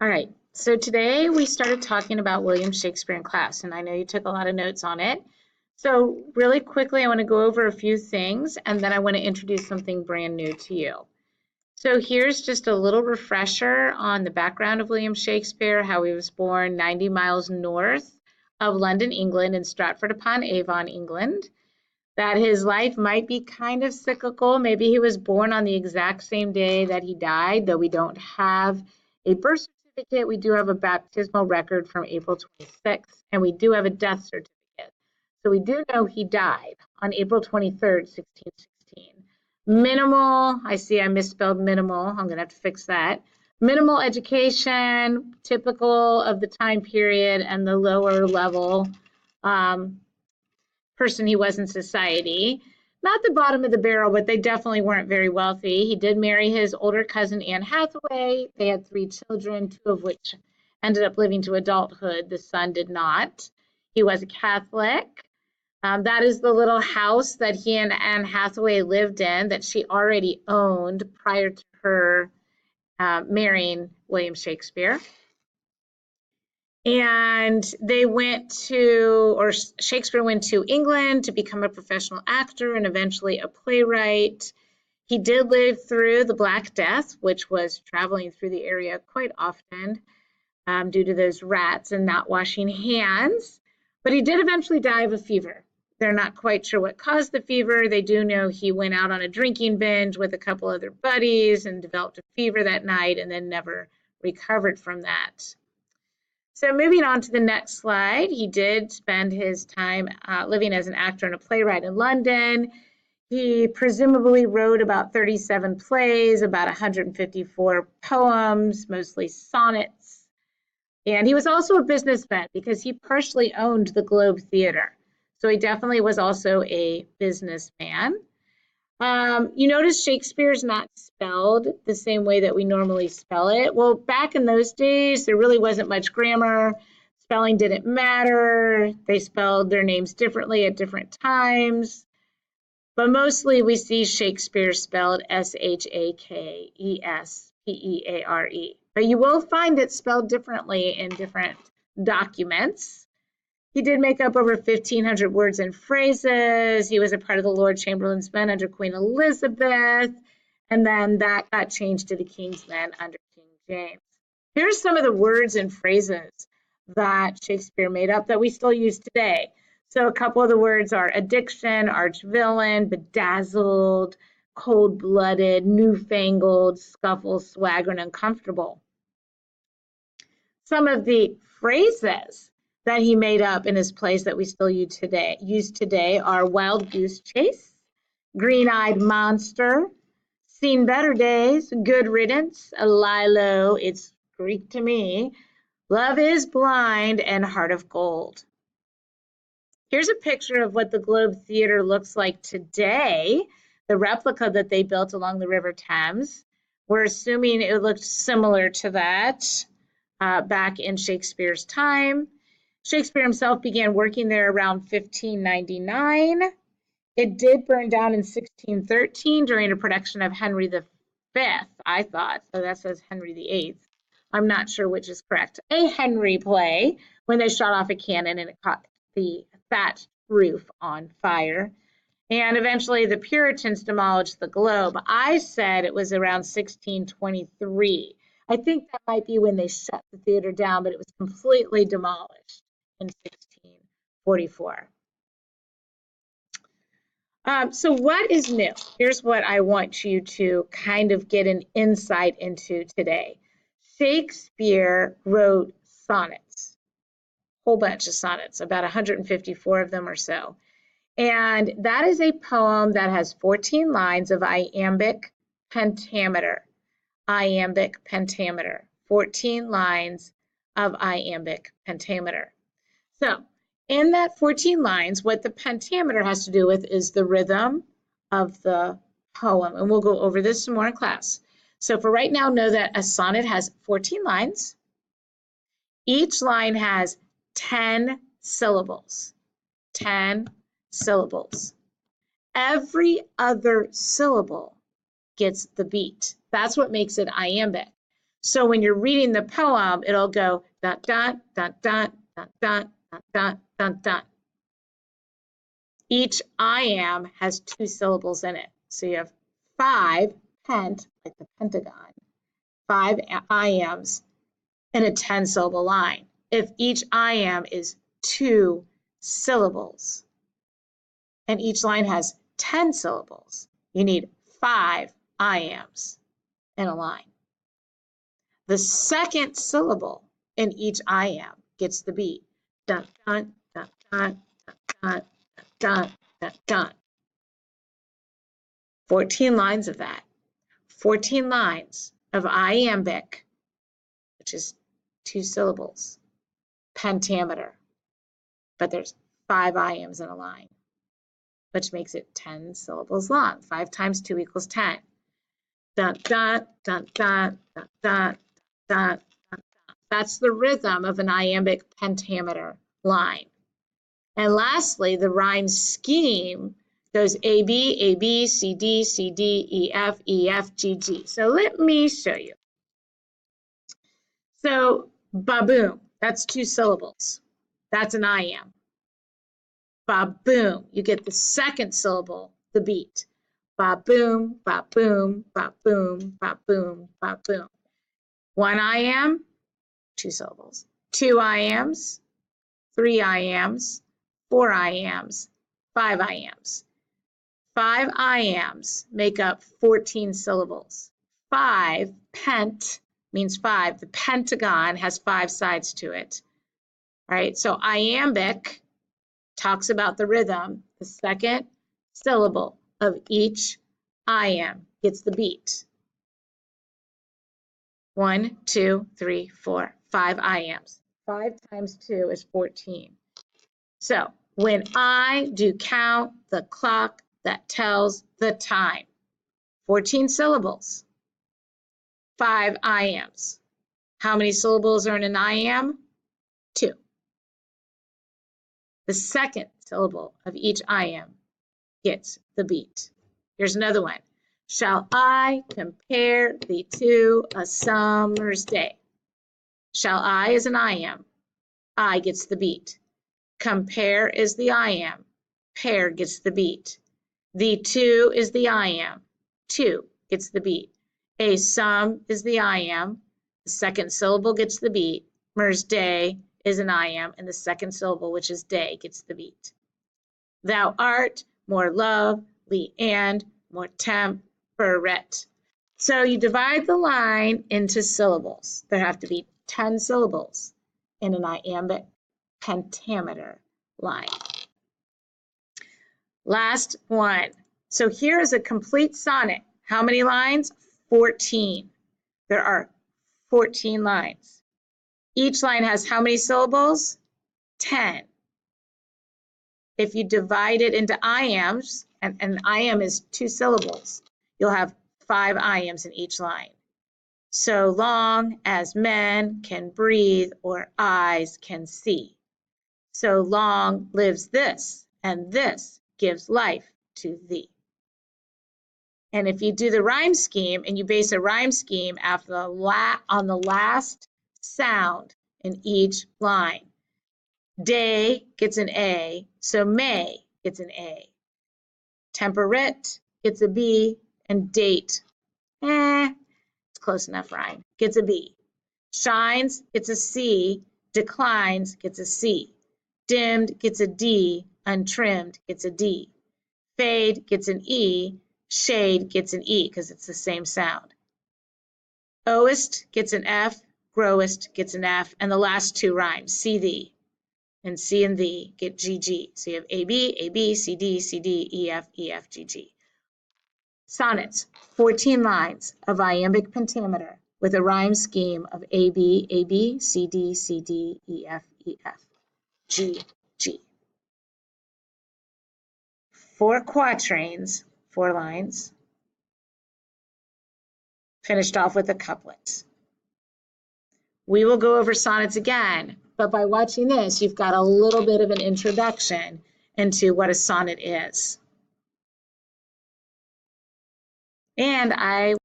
All right, so today we started talking about William Shakespeare in class, and I know you took a lot of notes on it. So really quickly, I want to go over a few things, and then I want to introduce something brand new to you. So here's just a little refresher on the background of William Shakespeare, how he was born 90 miles north of London, England, in Stratford-upon-Avon, England. That his life might be kind of cyclical. Maybe he was born on the exact same day that he died, though we don't have a birth certificate. We do have a baptismal record from April 26th, and we do have a death certificate. So we do know he died on April 23rd, 1616. Minimal, I see I misspelled minimal. I'm going to have to fix that. Minimal education, typical of the time period and the lower level person he was in society. Not the bottom of the barrel, but they definitely weren't very wealthy. He did marry his older cousin, Anne Hathaway. They had 3 children, 2 of which ended up living to adulthood. The son did not. He was a Catholic. That is the little house that he and Anne Hathaway lived in that she already owned prior to her marrying William Shakespeare. And they went to, or Shakespeare went to England to become a professional actor and eventually a playwright. He did live through the Black Death, which was traveling through the area quite often due to those rats and not washing hands. But he did eventually die of a fever. They're not quite sure what caused the fever. They do know he went out on a drinking binge with a couple other buddies and developed a fever that night and then never recovered from that. So moving on to the next slide, he did spend his time living as an actor and a playwright in London. He presumably wrote about 37 plays, about 154 poems, mostly sonnets. And he was also a businessman because he partially owned the Globe Theatre. So he definitely was also a businessman. You notice Shakespeare's not spelled the same way that we normally spell it. Well, back in those days, there really wasn't much grammar. Spelling didn't matter. They spelled their names differently at different times. But mostly we see Shakespeare spelled Shakespeare. But you will find it spelled differently in different documents. He did make up over 1,500 words and phrases. He was a part of the Lord Chamberlain's Men under Queen Elizabeth, and then that got changed to the King's Men under King James. Here's some of the words and phrases that Shakespeare made up that we still use today. So a couple of the words are addiction, arch-villain, bedazzled, cold-blooded, newfangled, scuffle, swagger, and uncomfortable. Some of the phrases that he made up in his plays that we still use today are Wild Goose Chase, Green-Eyed Monster, Seen Better Days, Good Riddance, Lie Low, It's Greek to Me, Love is Blind, and Heart of Gold. Here's a picture of what the Globe Theatre looks like today, the replica that they built along the River Thames. We're assuming it looked similar to that back in Shakespeare's time. Shakespeare himself began working there around 1599. It did burn down in 1613 during a production of Henry V, I thought. So that says Henry VIII. I'm not sure which is correct. A Henry play when they shot off a cannon and it caught the thatched roof on fire. And eventually the Puritans demolished the Globe. I said it was around 1623. I think that might be when they shut the theater down, but it was completely demolished in 1644. So what is new? Here's what I want you to kind of get an insight into today. Shakespeare wrote sonnets, a whole bunch of sonnets, about 154 of them or so. And that is a poem that has 14 lines of iambic pentameter. Iambic pentameter, 14 lines of iambic pentameter. So in that 14 lines, what the pentameter has to do with is the rhythm of the poem. And we'll go over this some more in class. So for right now, know that a sonnet has 14 lines. Each line has 10 syllables. 10 syllables. Every other syllable gets the beat. That's what makes it iambic. So when you're reading the poem, it'll go dun dun dun dun dun dun dun dun dun dun. Each I am has 2 syllables in it. So you have 5 pent, like the pentagon, 5 I ams in a 10-syllable line. If each I am is 2 syllables and each line has 10 syllables, you need 5 I ams in a line. The second syllable in each I am gets the beat. Dun, dun, dun, dun, dun, dun, dun, dun. 14 lines of that. 14 lines of iambic, which is 2 syllables, pentameter. But there's 5 iams in a line, which makes it 10 syllables long. 5 times 2 equals 10. Dun, dun, dun, dun, dun, dun, dun, dun. That's the rhythm of an iambic pentameter line. And lastly, the rhyme scheme goes A, B, C, D, E, F, G, G. So let me show you. So baboom, that's 2 syllables. That's an iamb. Ba-boom, you get the second syllable, the beat. Ba-boom, ba-boom, ba-boom, ba-boom, ba-boom. 1 iamb, 2 syllables. 2 iambs, 3 iambs, 4 iambs, 5 iambs. 5 iambs make up 14 syllables. 5, pent, means 5. The pentagon has 5 sides to it. All right, so iambic talks about the rhythm. The second syllable of each iamb gets the beat. 1, 2, 3, 4, 5 iambs. 5 times 2 is 14. So when I do count the clock that tells the time, 14 syllables, 5 iambs. How many syllables are in an iamb? 2. The second syllable of each iamb gets the beat. Here's another one. Shall I compare thee to a summer's day? Shall I is an iamb. I gets the beat. Compare is the iamb. Pair gets the beat. The two is the iamb. 2 gets the beat. A sum is the iamb. The second syllable gets the beat. Mer's day is an iamb, and the second syllable, which is day, gets the beat. Thou art more lovely and more temperate. So you divide the line into syllables. There have to be 10 syllables in an iambic pentameter line. Last one. So here is a complete sonnet. How many lines? 14. There are 14 lines. Each line has how many syllables? 10. If you divide it into iambs, and an iamb is 2 syllables, you'll have 5 iambs in each line. So long as men can breathe or eyes can see. So long lives this, and this gives life to thee. And if you do the rhyme scheme and you base a rhyme scheme after on the last sound in each line, day gets an A, so May gets an A. Temperate gets a B, and date, it's close enough rhyme, gets a B. Shines gets a C, declines gets a C. Dimmed gets a D, untrimmed gets a D. Fade gets an E, shade gets an E because it's the same sound. Oest gets an F, growest gets an F, and the last 2 rhymes, see thee. And C and thee get GG. So you have AB, C, D, E, F, G, G. Sonnets, 14 lines of iambic pentameter with a rhyme scheme of AB, C, D, E, F, G, G. 4 quatrains, 4 lines, finished off with a couplet. We will go over sonnets again, but by watching this, you've got a little bit of an introduction into what a sonnet is. And I